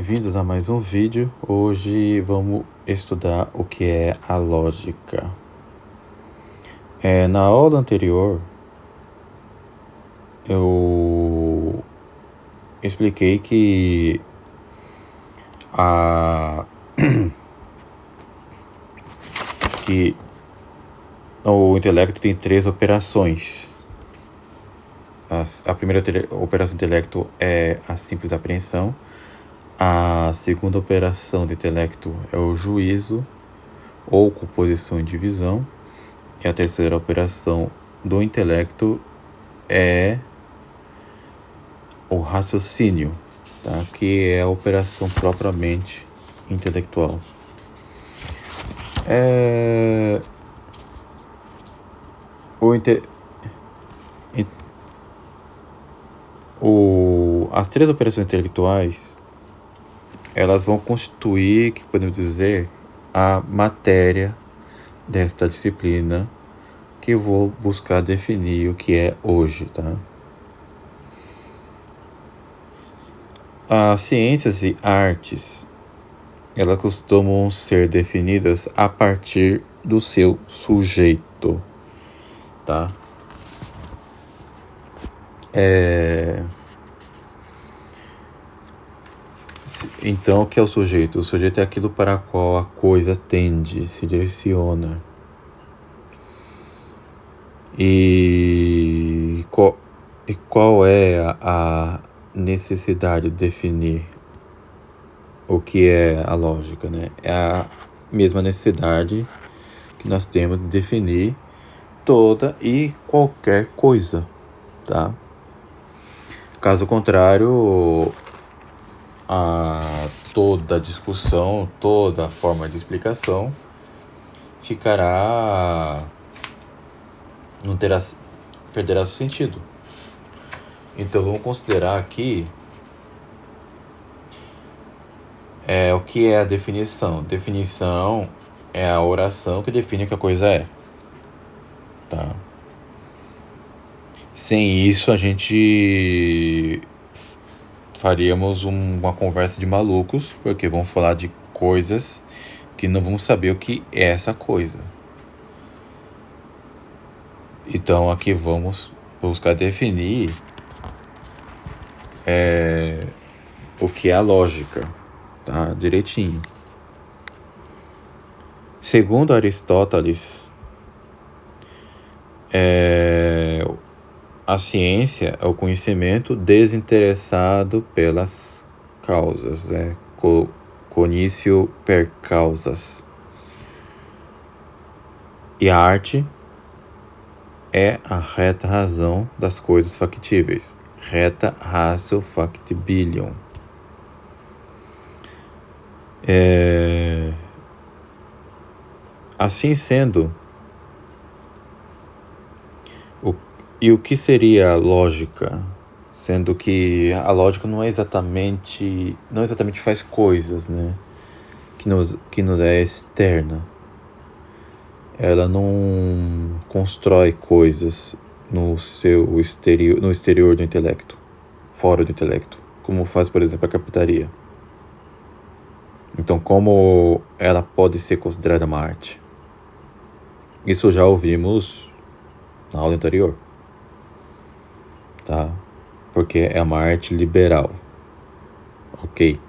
bem-vindos a mais um vídeo. Hoje vamos estudar o que é a lógica. Na aula anterior, eu expliquei que que o intelecto tem 3 operações. A primeira operação do intelecto é a simples apreensão. A segunda operação do intelecto é o juízo, ou composição e divisão. E a terceira operação do intelecto é o raciocínio, tá? Que é a operação propriamente intelectual. As 3 operações intelectuais, elas vão constituir, que podemos dizer, a matéria desta disciplina, que eu vou buscar definir o que é hoje, tá? As ciências e artes, elas costumam ser definidas a partir do seu sujeito, tá? Então, o que é o sujeito? O sujeito é aquilo para o qual a coisa tende, se direciona. E qual é a necessidade de definir o que é a lógica, né? É a mesma necessidade que nós temos de definir toda e qualquer coisa, tá? Caso contrário, toda discussão, toda forma de explicação perderá seu sentido. Então vamos considerar aqui o que é a definição. Definição é a oração que define o que a coisa é, tá? Sem isso a gente faríamos uma conversa de malucos, porque vamos falar de coisas que não vamos saber o que é essa coisa. Então aqui vamos buscar definir o que é a lógica, tá? Direitinho. Segundo Aristóteles, a ciência é o conhecimento desinteressado pelas causas, né? Cognitio per causas. E a arte é a reta razão das coisas factíveis. Reta ratio factibilium. Assim sendo, o que seria a lógica? Sendo que a lógica não exatamente faz coisas, né? Que nos é externa. Ela não constrói coisas no exterior do intelecto, fora do intelecto, como faz, por exemplo, a carpintaria. Então, como ela pode ser considerada uma arte? Isso já ouvimos na aula anterior, tá? Porque é uma arte liberal, ok?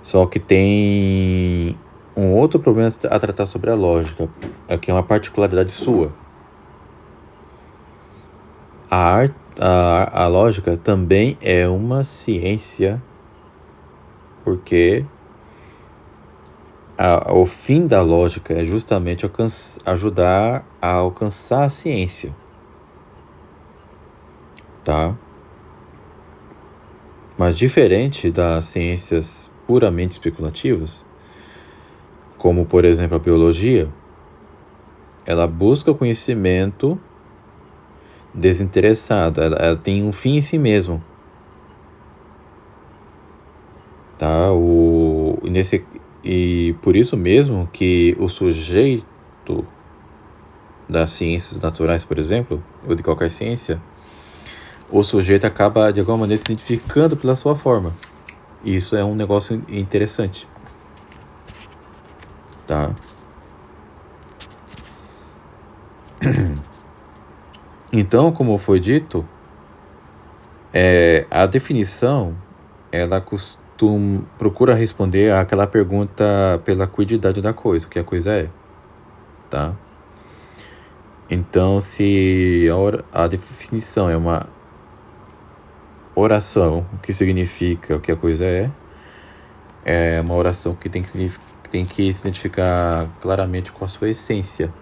Só que tem um outro problema a tratar sobre a lógica, que é uma particularidade sua. A lógica também é uma ciência, porque o fim da lógica é justamente ajudar a alcançar a ciência, tá? Mas diferente das ciências puramente especulativas, como por exemplo a biologia, ela busca o conhecimento desinteressado, ela tem um fim em si mesmo, tá? E por isso mesmo que o sujeito das ciências naturais, por exemplo, ou de qualquer ciência, o sujeito acaba de alguma maneira se identificando pela sua forma. Isso é um negócio interessante, tá? Então, como foi dito, a definição, ela procura responder àquela pergunta pela quididade da coisa, o que a coisa é, tá? Então, se a definição é uma oração, o que significa o que a coisa é uma oração que tem que se identificar claramente com a sua essência.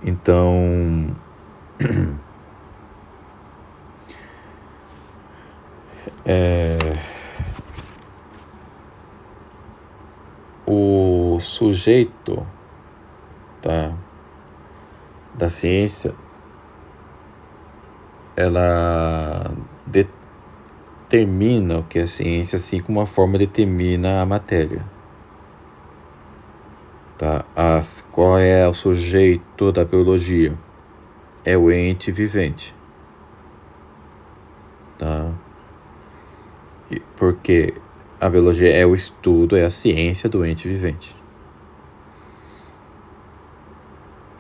Então, o sujeito, tá, da ciência, ela determina o que é a ciência, assim como a forma determina a matéria. Tá? Qual é o sujeito da biologia? É o ente vivente. Tá? Porque a biologia é o estudo, é a ciência do ente vivente.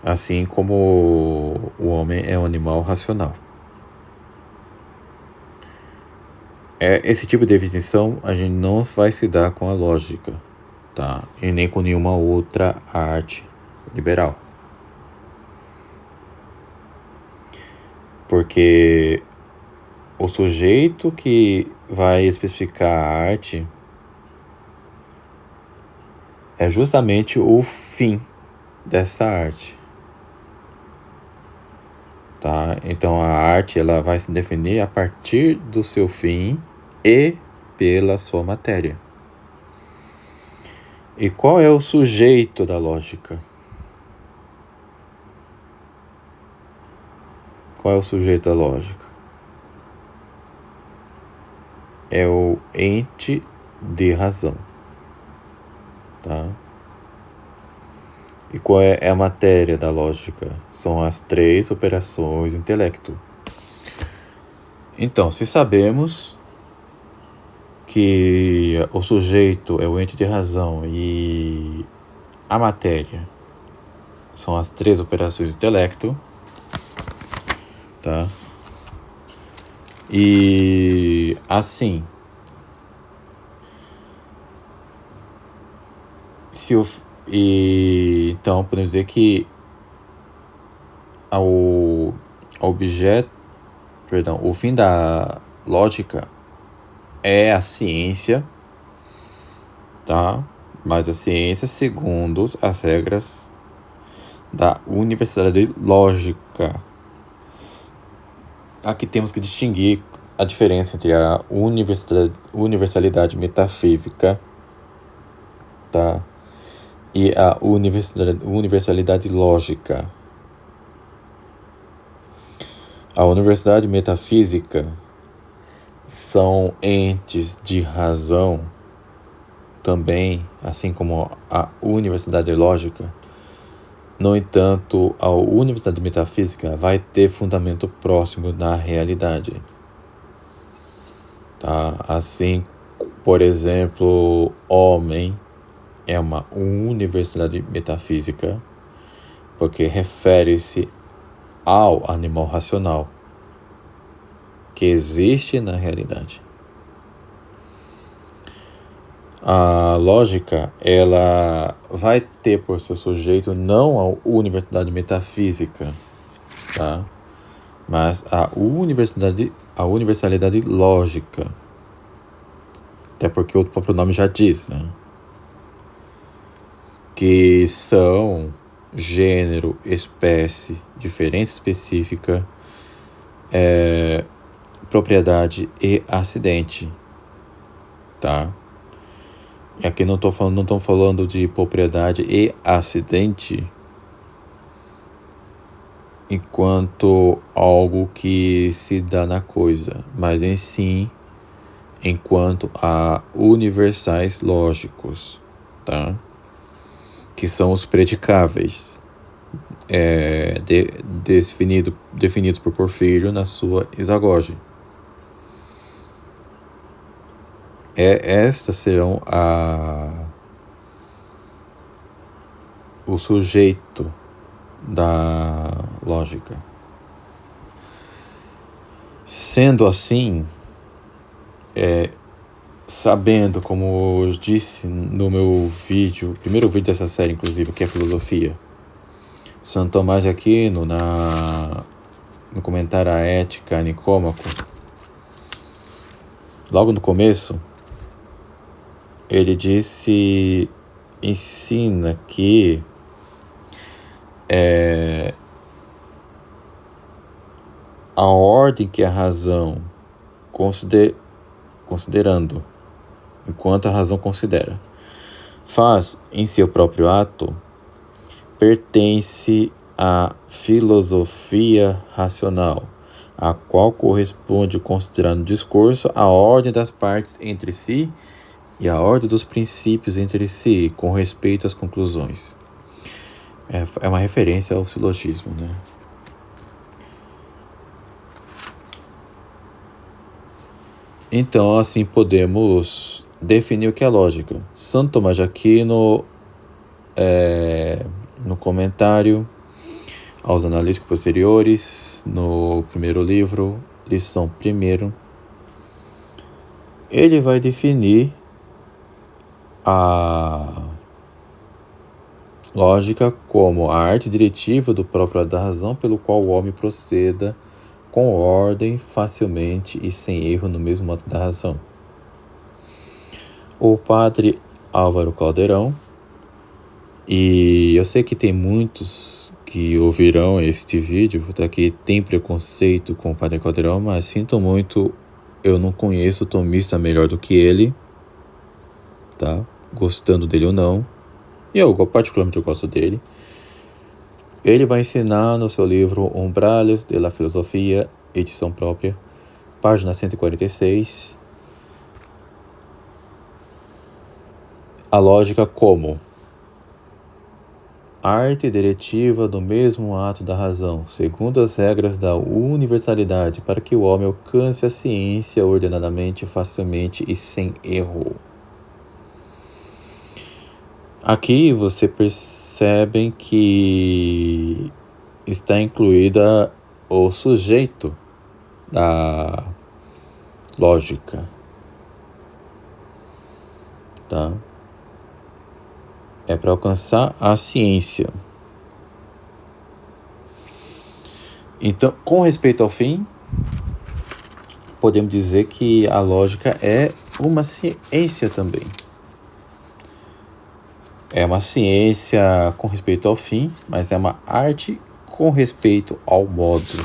Assim como o homem é um animal racional. Esse tipo de definição a gente não vai se dar com a lógica, tá? E nem com nenhuma outra arte liberal. Porque o sujeito que vai especificar a arte é justamente o fim dessa arte, tá? Então a arte, ela vai se definir a partir do seu fim e pela sua matéria. E qual é o sujeito da lógica? Qual é o sujeito da lógica? É o ente de razão, tá? E qual é a matéria da lógica? São as 3 operações do intelecto. Então, se sabemos que o sujeito é o ente de razão e a matéria são as 3 operações do intelecto, tá? E assim, então podemos dizer que o fim da lógica é a ciência, tá? Mas a ciência segundo as regras da universalidade lógica. Aqui temos que distinguir a diferença entre a universalidade metafísica, tá? E a universalidade lógica. A universalidade metafísica são entes de razão também, assim como a universalidade lógica. No entanto, a universalidade metafísica vai ter fundamento próximo da realidade. Tá? Assim, por exemplo, homem é uma universalidade metafísica porque refere-se ao animal racional que existe na realidade. A lógica, ela vai ter por seu sujeito não a universalidade metafísica, tá? Mas a universalidade lógica. Até porque o próprio nome já diz, né? Que são gênero, espécie, diferença específica, propriedade e acidente, tá? E aqui não estão falando de propriedade e acidente enquanto algo que se dá na coisa, mas em si enquanto a universais lógicos, tá? Que são os predicáveis, definido por Porfírio na sua Isagoge. Estas serão o sujeito da lógica. Sendo assim, sabendo, como eu disse no meu vídeo, primeiro vídeo dessa série, inclusive, que é filosofia, Santo Tomás de Aquino, no comentário à Ética Nicômaco, logo no começo, ele ensina que a ordem que a razão, considerando, enquanto a razão considera, faz em seu próprio ato, pertence à filosofia racional, a qual corresponde, considerando o discurso, a ordem das partes entre si e a ordem dos princípios entre si, com respeito às conclusões. É uma referência ao silogismo, né? Então, assim, podemos definir o que é lógica. Santo Tomás de Aquino, no comentário aos analíticos posteriores, no primeiro livro, lição 1, ele vai definir a lógica como a arte diretiva do próprio da razão, pelo qual o homem proceda com ordem, facilmente e sem erro no mesmo ato da razão. O padre Álvaro Caldeirão, e eu sei que tem muitos que ouvirão este vídeo, que tem preconceito com o padre Caldeirão, mas sinto muito, eu não conheço o tomista melhor do que ele, tá? Gostando dele ou não, e eu particularmente eu gosto dele. Ele vai ensinar no seu livro Umbrales de la Filosofia, edição própria, página 146, a lógica como arte diretiva do mesmo ato da razão, segundo as regras da universalidade, para que o homem alcance a ciência ordenadamente, facilmente e sem erro. Aqui você percebe que está incluída o sujeito da lógica, tá? É para alcançar a ciência. Então, com respeito ao fim, podemos dizer que a lógica é uma ciência também. É uma ciência com respeito ao fim, mas é uma arte com respeito ao modo.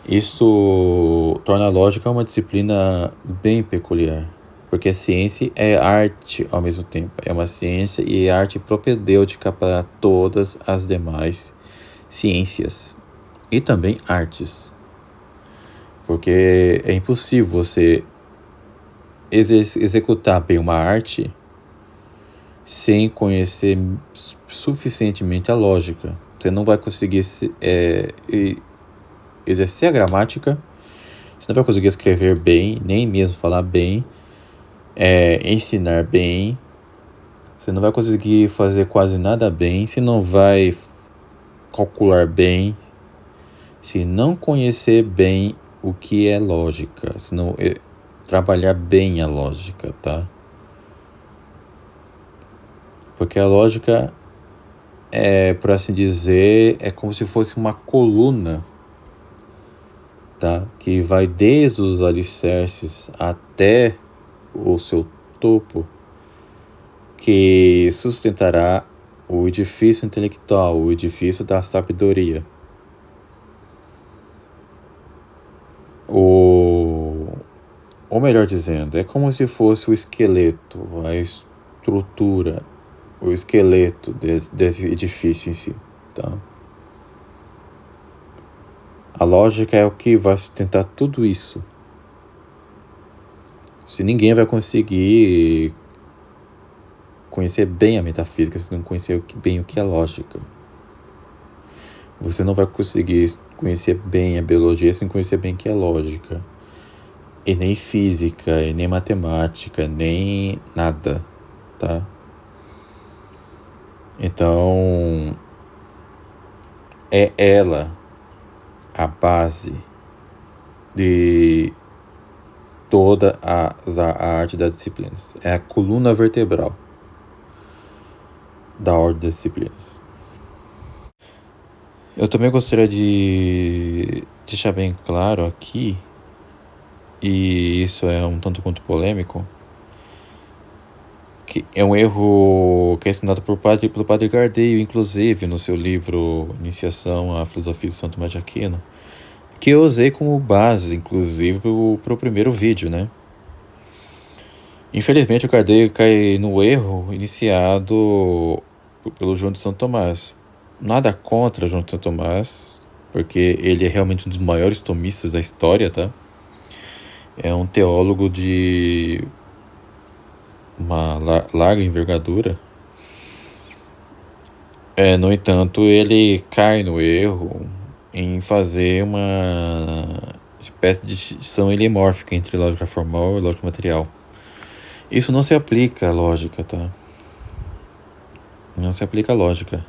Isso torna a lógica uma disciplina bem peculiar, porque a ciência é arte ao mesmo tempo. É uma ciência e arte propedêutica para todas as demais ciências e também artes. Porque é impossível você executar bem uma arte sem conhecer suficientemente a lógica. Você não vai conseguir exercer a gramática, você não vai conseguir escrever bem, nem mesmo falar bem, ensinar bem, você não vai conseguir fazer quase nada bem, você não vai calcular bem, se não conhecer bem o que é lógica, se não trabalhar bem a lógica, tá? Porque a lógica por assim dizer, é como se fosse uma coluna, tá? Que vai desde os alicerces até o seu topo, que sustentará o edifício intelectual, o edifício da sabedoria. Ou melhor dizendo, é como se fosse o esqueleto, a estrutura, o esqueleto desse edifício em si, tá? A lógica é o que vai sustentar tudo isso. Se ninguém vai conseguir conhecer bem a metafísica, se não conhecer bem o que é lógica. Você não vai conseguir conhecer bem a biologia sem conhecer bem o que é lógica. e nem física, e nem matemática, nem nada, tá? Então, é ela a base de toda a arte das disciplinas. É a coluna vertebral da ordem das disciplinas. Eu também gostaria de deixar bem claro aqui, e isso é um tanto quanto polêmico, que é um erro que é ensinado pelo padre Gardeio, inclusive, no seu livro Iniciação à Filosofia de Santo Tomás de Aquino, que eu usei como base, inclusive, para o primeiro vídeo, né? Infelizmente, o Gardeio cai no erro iniciado pelo João de Santo Tomás. Nada contra João de Santo Tomás, porque ele é realmente um dos maiores tomistas da história, tá? É um teólogo de uma larga envergadura. No entanto, ele cai no erro em fazer uma espécie de distinção ilemórfica entre lógica formal e lógica material. Isso não se aplica à lógica, tá? Não se aplica à lógica.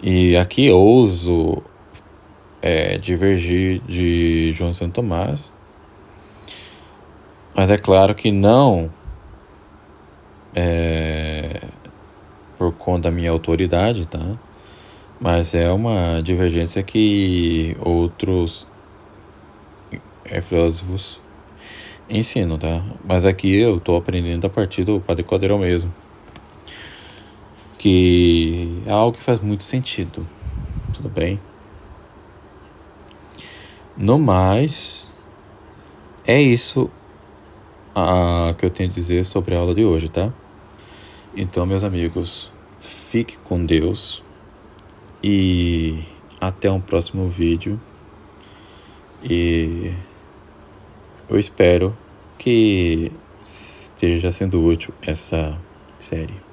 E aqui ouso divergir de João de Santo Tomás, mas é claro que não por conta da minha autoridade, tá? Mas é uma divergência que outros filósofos ensinam, tá? Mas aqui eu tô aprendendo a partir do Padre Caldeirão mesmo, que é algo que faz muito sentido, tudo bem? No mais, é isso que eu tenho a dizer sobre a aula de hoje, tá? Então, meus amigos, fique com Deus e até um próximo vídeo. E eu espero que esteja sendo útil essa série.